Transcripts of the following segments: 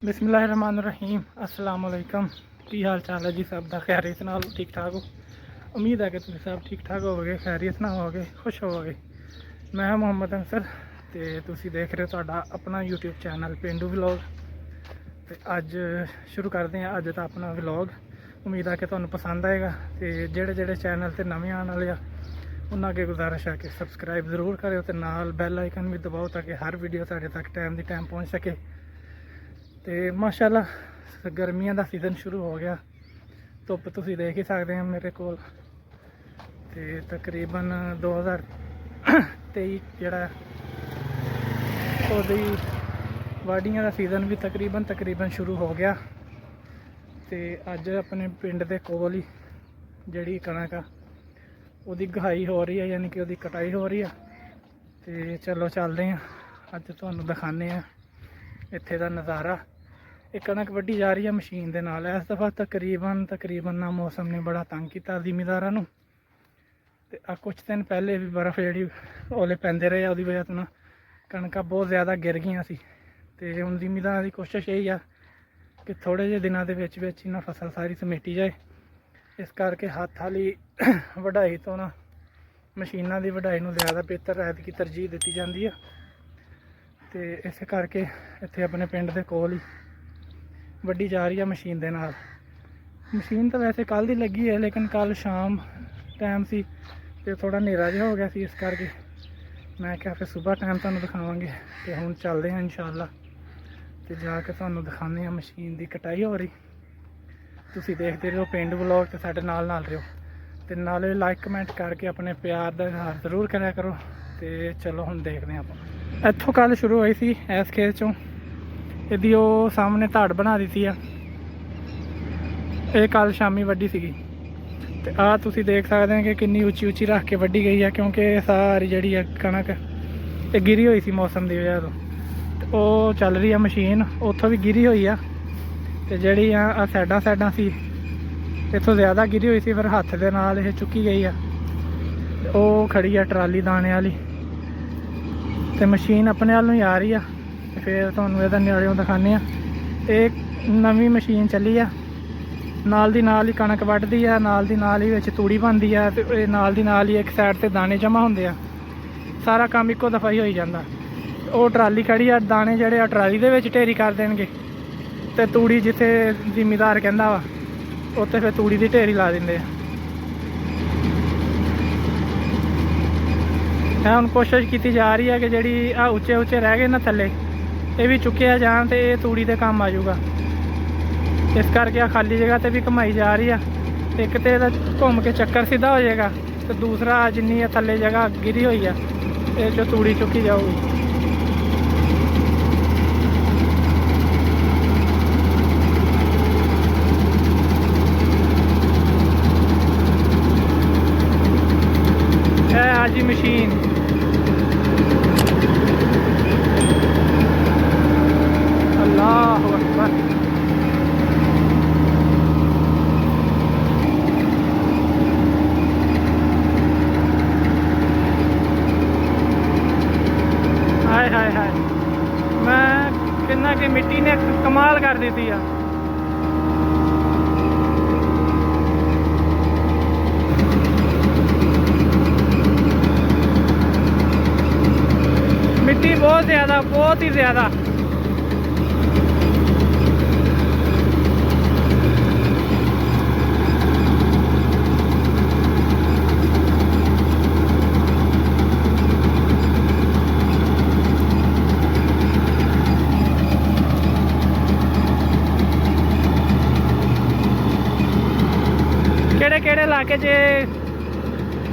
बिस्मिल्लाहिर्रहमानिर्रहीम अस्सलाम वालेकुम। की हाल चाल है जी? सब का खैरियत नाल ठीक ठाक हो? उम्मीद है कि तुम सब ठीक ठाक होवोगे, खैरियत ना होवोगे, खुश होवोगे। मैं मोहम्मद अंसर ते तुसी देख रहे हो तुहाडा अपना यूट्यूब चैनल पेंडू व्लॉग। ते अज शुरू करते हैं अज का अपना व्लॉग। उम्मीद है कि तुहानू पसंद आएगा। तो जेड़े जेड़े चैनल ते नवे आने वाले उन्होंने अगे गुजारिश है कि सबसक्राइब जरूर करो तो नाल बैल आइकन भी दबाओ ताकि हर वीडियो तुहाडे तक टाइम दी टाइम पहुँच सके। तो माशाअल्लाह गर्मियों का सीजन शुरू हो गया। धुप तुसी देख ही सकते हैं मेरे को। तकरीबन 2023 जड़ा वाढ़ियां का सीजन भी तकरीबन शुरू हो गया। तो अज अपने पिंड के कोल ही जी कणक आ उसकी गहाई हो रही है, यानी कि उसकी कटाई हो रही है। तो चलो चलते हैं अज तुहानू दिखाने इत्थे का नज़ारा। एक कणक वड्डी जा रही है मशीन के नाल। इस दफ़ा तकरीबन ना मौसम ने बड़ा तंग किया जिमीदारां नूं। ते कुछ दिन पहले भी बर्फ़ जी ओले पैंदे रहे, उसकी वजह तो कणकां बहुत ज़्यादा गिर गई सी। तो हुण जिमीदारां की कोशिश यही है कि थोड़े जे दिनों के विच इन्हां फसल सारी समेटी जाए। इस करके हत्थ वाली वढाई तो ना मशीनां की वढाई नूं ज़्यादा बेहतर ऐतकी तरजीह दी जाती है। तो इस करके इत्थे अपने पिंड के कोल ही वड्डी जा रही है मशीन के नाल। मशीन तो वैसे कल की लगी है, लेकिन कल शाम टाइम सी तो थोड़ा हनेरा जिहा हो गया सी। इस करके मैं क्या फिर सुबह टाइम तुहानू दिखावांगे। तो हुण चलते हैं इंशाअल्लाह तो जाके तुहानू दिखाने मशीन की कटाई हो रही। तुसी देखते रहो पेंडू व्लॉग तो साडे नाल रहो। तो नाले लाइक कमेंट करके अपने प्यार का इजहार जरूर करा करो। तो चलो हुण देखते हैं आप। इत्थों कल शुरू हुई सी इस खेत चों। यदि वो सामने धाड़ बना दी थी ये कल शामी वड्डी सी। तो आ तुसी देख सकते हैं कि कितनी उची उची रख के वड्डी गई है, क्योंकि सारी जी कणक ये गिरी हुई सी मौसम की वजह तो वो चल रही है मशीन उतों भी गिरी हुई है। तो जी आ सैडा सैडा सी इतों ज़्यादा गिरी हुई सी, फिर हत्थ के नाल ये चुकी गई है। वो खड़ी है ट्राली दाने वाली। तो मशीन अपने वालों ही आ रही है। फिर तुहानू इहदा नेड़ियों दिखाने। एक नवी मशीन चली है, नाल दी नाल ही कणक वड्डदी है, नाल दी नाल ही विच तूड़ी बनदी है। तो नाल दी नाल ही एक साइड ते दाने जमा होंदे आ। सारा काम इक्को दफ़ा ही हो जाता। वो ट्राली खड़ी है, दाने जिहड़े ट्राली दे विच ढेरी कर देणगे ते तूड़ी जिथे जिमीदार कहंदा वा उत्थे फिर तूड़ी दी ढेरी ला दिंदे आ। हुण कोशिश की जा रही है कि जी आ उच्चे उच्चे रह गए ना थल्ले ये भी चुक्या जान तो ये तूड़ी के काम आ जाऊगा। इस करके खाली जगह तो भी घुमाई जा रही है। एक तो घूम के चक्कर सीधा हो जाएगा, तो दूसरा जिन्नी थल्ले जगह गिरी हुई है ये जो तूड़ी चुकी जाऊगी। है आज मशीन अल्लाह अकबर। हाय हाय हाय, मैं कहना कि मिट्टी ने कमाल कर दी है। मिट्टी बहुत ही ज़्यादा ਕਿਹੜੇ इलाके जे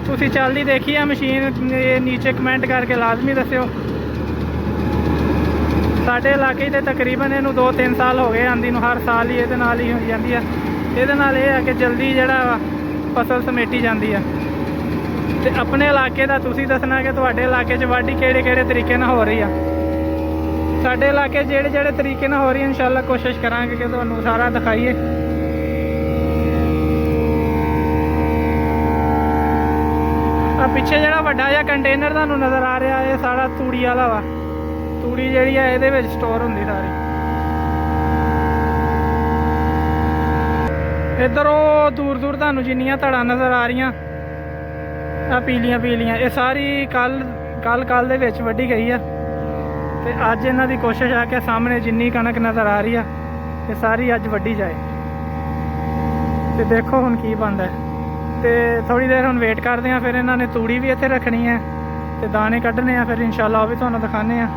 तुसी चलती देखी है मशीन नीचे कमेंट करके लाजमी दस्यो। साढ़े इलाके तो तकरीबन इनू 2-3 साल हो गए आंदी नूं, हर साल ही ये नाल ही हो जाती है। ये है कि जल्दी जड़ा फसल समेटी जाती है। तो अपने इलाके का तुसी दसना कि तुहाडे इलाके च वाढी किहड़े तरीके नाल हो रही है। साढ़े इलाके जेड़े तरीके नाल हो रही है इंशाअल्लाह कोशिश करांगे कि तुहानू सारा दिखाइए। पिछे जो वड्डा जिहा कंटेनर तुहानू नज़र आ रहा है सारा तूड़ी वाला वा। तूड़ी जी है ये स्टोर होंगी सारी। इधर वो दूर दूर तुहानू जिन्नियां धड़ा नज़र आ रही आ पीलियां पीलियां ये सारी कल दे विच वड्डी गई है। तो अज इन्हां दी कोशिश है कि सामने जिन्नी कणक नज़र आ रही है ये सारी अज वड्डी जाए। तो देखो हुण की बनदा है। तो थोड़ी देर हुण वेट करते हैं, फिर इन्होंने तूड़ी भी इत्थे रखनी है तो दाने कड्ढने हैं, फिर इंशाल्लाह वो भी तुहानू दिखाने हैं।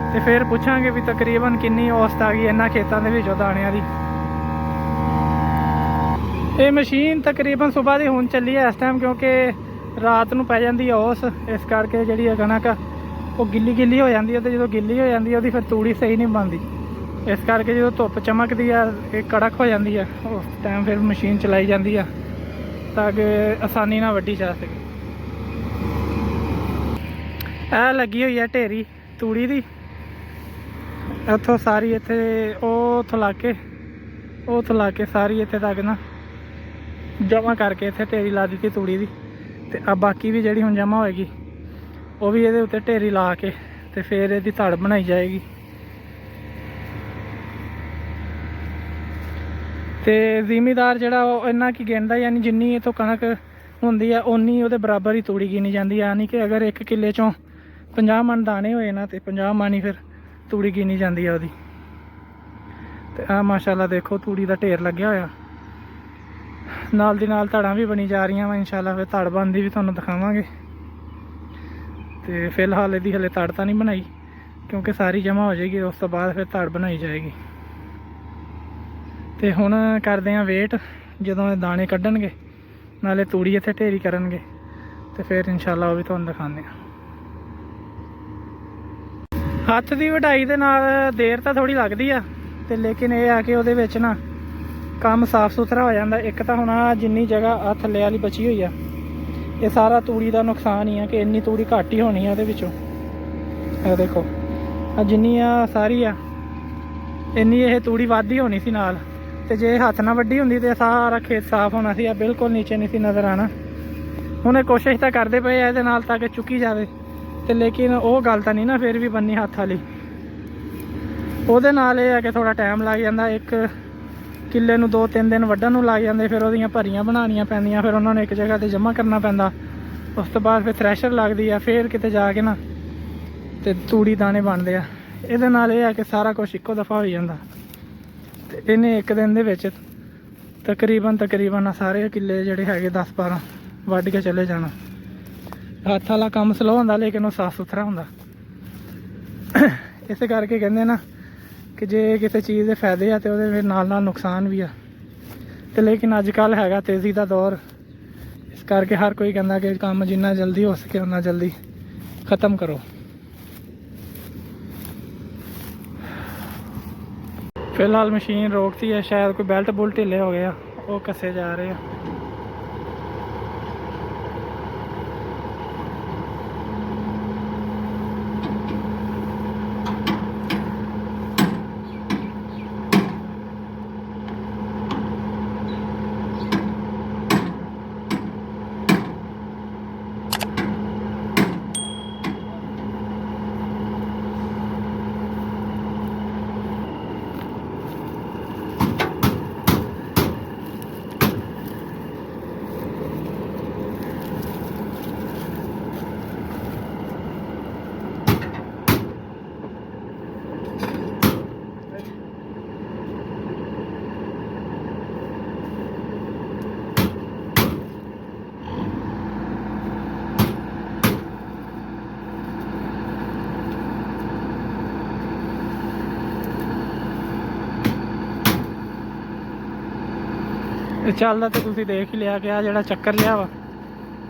तो फिर पुछांगे भी तकरीबन किन्नी औसत आ गई इन्हां खेतां दे विचों दाणियां दी। ये मशीन तकरीबन सुबह की हुण चली है इस टाइम, क्योंकि रात नूं पै जांदी है ओस, इस करके जिहड़ी कणक वो गिल्ली गिल्ली हो जाती है। तो जो गिल्ली हो जाती है वो फिर तूड़ी सही नहीं बनती, इस करके जो धुप्प चमकती है एक कड़क हो जाती है उस टाइम फिर मशीन चलाई जाती है ताकि आसानी ना वड्डी जा सके। यह लगी हुई है ढेरी तूड़ी की, इतों सारी इत्थे थला के सारी इत्थे तक ना जमा करके इत्थे ढेरी ला दी तूड़ी की। तो अब बाकी भी जिहड़ी हुण जमा होएगी वो भी ये उत्ते ढेरी ला के तो फिर इसकी धड़ बनाई जाएगी। तो जिमीदार जिहड़ा इन्ना की गिनदा, यानी जिन्नी इतों कणक हुंदी है उन्नी उहदे बराबर ही तूड़ी गिनी जाती है। यानी कि अगर एक किले चों 50 मन दाने होए ना तो 50 मन ही फिर तूड़ी गिनी जाती है उहदी। तो आ माशाल्लाह देखो तूड़ी का ढेर लग्या होया, नाल दी नाल धड़ां भी बनी जा रही हैं। इंशाल्लाह फिर धड़ बनदी भी तुहानू दिखावांगे। तो फिलहाल इसकी हले धड़ तो नहीं बनाई, क्योंकि सारी जमा हो जाएगी उस तो बाद फिर धड़ बनाई जाएगी। तो हुण करते हैं वेट जदों दाने कड्ढणगे नाले तूड़ी इत्थे ढेरी करनगे, तो फिर इंशाल्लाह वो भी तुहानू दिखाने। हत्थ की वढाई दे नाल देर तो थोड़ी लगती है, तो लेकिन यह है कि उहदे विच ना काम साफ सुथरा हो जाता। एक तो हुण जिन्नी जगह आ थल्ले वाली बची हुई है ये सारा तूड़ी का नुकसान ही है कि इन्नी तूड़ी घट ही होनी है उहदे विचों। देखो जिन्नी आ सारी आ इन्नी ये तूड़ी वध ही होनी सी नाल, तो जे हत्थ ना वड्डी हुंदी तो सारा खेत साफ होना सी, बिल्कुल नीचे नहीं सी नज़र आना। हुण कोशिश तो करते पे इहदे नाल ताकि चुकी जाए, तो लेकिन वो गल तो नहीं ना फिर भी बननी हत्थ वाली। उहदे नाल यह है कि थोड़ा टाइम लग जाता, एक किले नूं 2-3 दिन वड्ढण नूं लग जाते, फिर उहदियां भरियां बनानियां पैंदियां, फिर उन्होंने एक जगह ते जमा करना पैंदा। उस तो बाद फिर थ्रैशर लगदी है, फिर किते जाके ना ते तूड़ी दाने बनदे आ। इहदे नाल यह है कि सारा कुछ इक्को दफ़ा हो जांदा। ते इन्हें एक दिन दे विच तकरीबन सारे किले जिहड़े हैगे 10-12 वड्ढ के चले जाना। हत्थ वाला काम स्लो होंदा, लेकिन वो साफ सुथरा होंदा। इस करके कहंदे ना कि जे किसी चीज़ के फायदे आ तो वो नाल नुकसान भी आ। तो लेकिन अजकल हैगा तेज़ी का दौर, इस करके हर कोई कहता कि काम जिन्ना जल्दी हो सके उन्ना जल्दी ख़त्म करो। फिलहाल मशीन रोकती है, शायद कोई बेल्ट बुल्ट ढिले हो गया, वो कसे जा रहे हैं। ਚੱਲਦਾ ਤੇ ਤੁਸੀਂ ਦੇਖ ਹੀ ਲਿਆ ਕਿ ਆ ਜਿਹੜਾ ਚੱਕਰ ਲਿਆ ਵਾ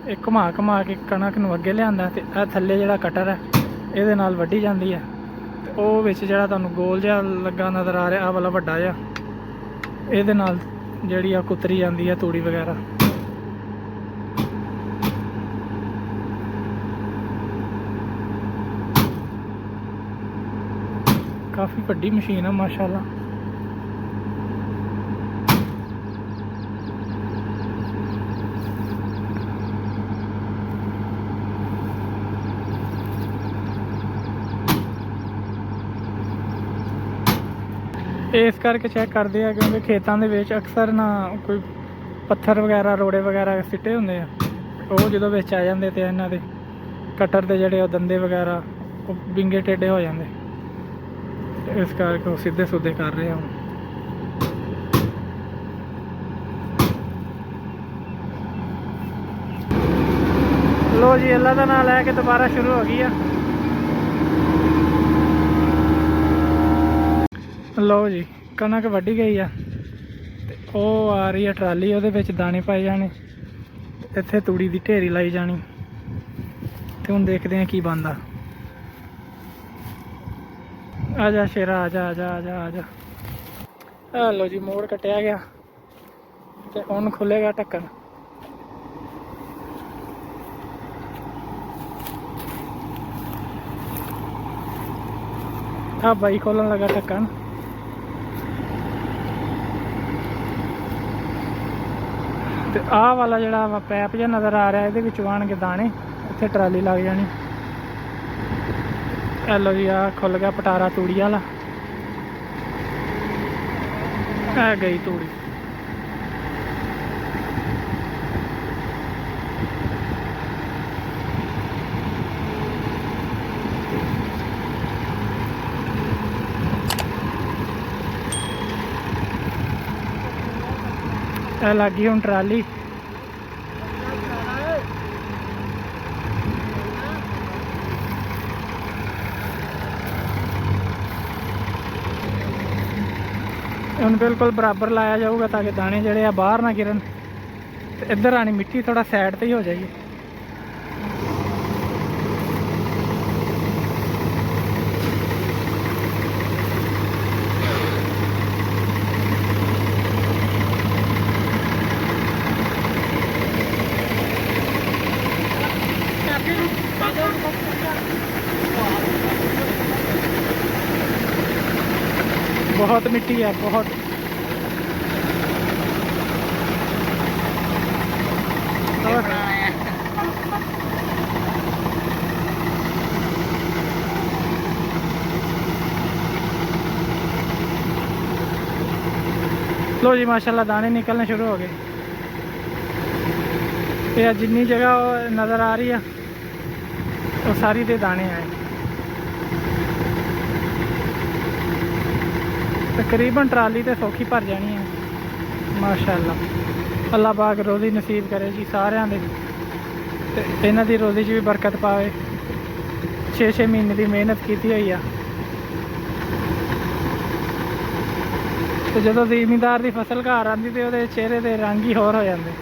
ਇਹ ਘੁਮਾ ਕੇ ਕਣਕ ਨੂੰ ਅੱਗੇ ਲਿਆਂਦਾ, ਤੇ ਇਹ ਥੱਲੇ ਜਿਹੜਾ ਕਟਰ ਹੈ ਇਹਦੇ ਨਾਲ ਵੱਢੀ ਜਾਂਦੀ ਹੈ। ਤੇ ਉਹ ਵਿੱਚ ਜਿਹੜਾ ਤੁਹਾਨੂੰ ਗੋਲ ਜਿਹਾ ਲੱਗਾ ਨਜ਼ਰ ਆ ਰਿਹਾ, ਆ ਵਾਲਾ ਵੱਡਾ ਜਿਹਾ, ਇਹਦੇ ਨਾਲ ਜਿਹੜੀ ਆ ਕੁਤਰੀ ਜਾਂਦੀ ਹੈ ਤੂੜੀ ਵਗੈਰਾ। ਕਾਫੀ ਵੱਡੀ ਮਸ਼ੀਨ ਆ ਮਾਸ਼ਾਅੱਲਾ। ਇਸ ਕਰਕੇ ਚੈੱਕ ਕਰਦੇ ਆ ਕਿਉਂਕਿ ਖੇਤਾਂ ਦੇ ਵਿੱਚ ਅਕਸਰ ਨਾ ਕੋਈ ਪੱਥਰ ਵਗੈਰਾ ਰੋੜੇ ਵਗੈਰਾ ਸਿੱਟੇ ਹੁੰਦੇ ਆ, ਉਹ ਜਦੋਂ ਵਿੱਚ ਆ ਜਾਂਦੇ ਤੇ ਇਹਨਾਂ ਦੇ ਕਟਰ ਦੇ ਜਿਹੜੇ ਉਹ ਦੰਦੇ ਵਗੈਰਾ ਉਹ ਵਿੰਗੇ ਟੇਢੇ ਹੋ ਜਾਂਦੇ, ਇਸ ਕਰਕੇ ਉਹ ਸਿੱਧੇ ਸੁੱਧੇ ਕਰ ਰਹੇ ਆ ਹੁਣ। ਲੋ ਜੀ ਅੱਲਾ ਦਾ ਨਾਂ ਲੈ ਕੇ ਦੁਬਾਰਾ ਸ਼ੁਰੂ ਹੋ ਗਈ ਆ। ਲਓ ਜੀ ਕਣਕ ਵੱਢੀ ਗਈ ਆ ਤੇ ਉਹ ਆ ਰਹੀ ਆ ਟਰਾਲੀ, ਉਹਦੇ ਵਿੱਚ ਦਾਣੇ ਪਾਏ ਜਾਣੇ, ਇੱਥੇ ਤੂੜੀ ਦੀ ਢੇਰੀ ਲਾਈ ਜਾਣੀ ਤੇ ਹੁਣ ਦੇਖਦੇ ਆ ਕੀ ਬਣਦਾ। ਆ ਜਾ ਸ਼ੇਰਾ, ਆ ਜਾ ਆ ਜਾ ਆ ਜਾ ਆ ਜਾ। ਆ ਲਓ ਜੀ ਮੋੜ ਕੱਟਿਆ ਗਿਆ ਤੇ ਹੁਣ ਖੁੱਲੇਗਾ ਢੱਕਣ। ਆ ਬਾਈ ਖੋਲਣ ਲੱਗਾ ਢੱਕਣ। ਤੇ ਆਹ ਵਾਲਾ ਜਿਹੜਾ ਵਾ ਪੈਪ ਜਿਹਾ ਨਜ਼ਰ ਆ ਰਿਹਾ, ਇਹਦੇ ਵਿੱਚ ਆਉਣਗੇ ਦਾਣੇ, ਇੱਥੇ ਟਰਾਲੀ ਲੱਗ ਜਾਣੀ। ਇਹ ਲਓ ਜੀ ਆ ਖੁੱਲ ਗਿਆ ਪਟਾਰਾ ਤੂੜੀ ਵਾਲਾ, ਇਹ ਗਈ ਤੂੜੀ। ਇਹ ਲੱਗ ਗਈ ਹੁਣ ਟਰਾਲੀ। ਹੁਣ ਬਿਲਕੁਲ ਬਰਾਬਰ ਲਾਇਆ ਜਾਊਗਾ ਤਾਂ ਕਿ ਦਾਣੇ ਜਿਹੜੇ ਆ ਬਾਹਰ ਨਾ ਗਿਰਨ ਤੇ ਇੱਧਰ ਆਣੀ ਮਿੱਟੀ ਥੋੜਾ ਸਾਈਡ ਤੇ ਹੀ ਹੋ ਜਾਏਗੀ। बहुत मिट्टी है, बहुत। लो जी माशाल्लाह दाने निकलने शुरू हो गए। ये जितनी जगह नज़र आ रही है वो सारी दे दाने आए। तकरीबन ट्राली तो सौखी भर जानी है माशाअल्लाह। अल्लाह पाक रोज़ी नसीब करे जी सारिਆਂ ਦੇ ਤੇ ਇਹਨਾਂ ਦੀ ਰੋਜ਼ੀ 'ਚ ਵੀ ਬਰਕਤ ਪਾਵੇ। 6-6 ਮਹੀਨੇ ਦੀ ਮਿਹਨਤ ਕੀਤੀ ਹੋਈ ਆ ਤੇ ਜਦੋਂ ਜ਼ਿਮੀਂਦਾਰ ਦੀ ਫਸਲ ਘਰ ਆਉਂਦੀ ਤੇ ਉਹਦੇ ਚਿਹਰੇ ਦੇ ਰੰਗ ਹੀ ਹੋਰ ਹੋ ਜਾਂਦੇ।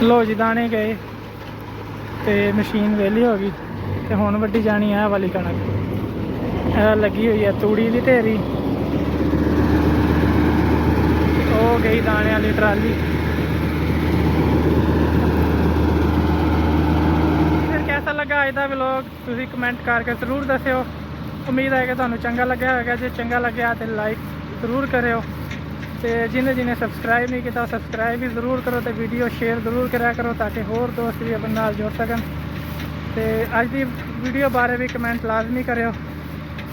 लो जी दाने गए तो मशीन वेली हो गई तो हुण वड्डी जानी है वाली कणक। लगी हुई है तूड़ी की ढेरी, ओ गई दाने वाली ट्राली। फिर कैसा लगा अज का व्लॉग तुसीं कमेंट करके जरूर दस्सिओ। उम्मीद है कि तुहानूं चंगा लग्या होगा। जे चंगा लग्या तो लाइक जरूर करियो ते जिन्हें जिन्हें सबसक्राइब नहीं किया सबसक्राइब भी ज़रूर करो तो वीडियो शेयर ज़रूर करा करो ताकि होर दोस्त भी अपने नाल जुड़ सकन। तो अज की वीडियो बारे भी कमेंट लाजमी करो।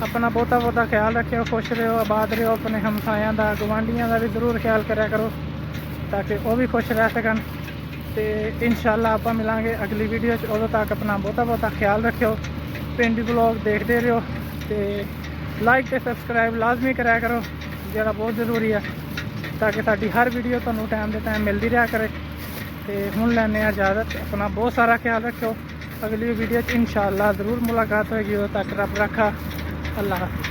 अपना बहुता ख्याल रखियो, खुश रहो, आबाद रहो। अपने हमसायां का गवांढियां का भी ज़रूर ख्याल करा करो ताकि वो भी खुश रह सकन। तो इंशाअल्लाह आप मिलांगे अगली वीडियो। उदों तक अपना बहुता ख्याल रखियो। पिंडी ब्लॉग देखते रहो तो लाइक तो सबसक्राइब लाजमी करा करो, जोड़ा बहुत ज़रूरी है ताकि साडी हर वीडियो तुहानूं टाइम दे टाइम मिलती रहा करे। तो हुण लैने इजाज़त। अपना बहुत सारा ख्याल रखियो। अगली वीडियो इंशाअल्लाह ज़रूर मुलाकात होगी। उदों तक रब रखा। अल्लाह हाफ़िज़।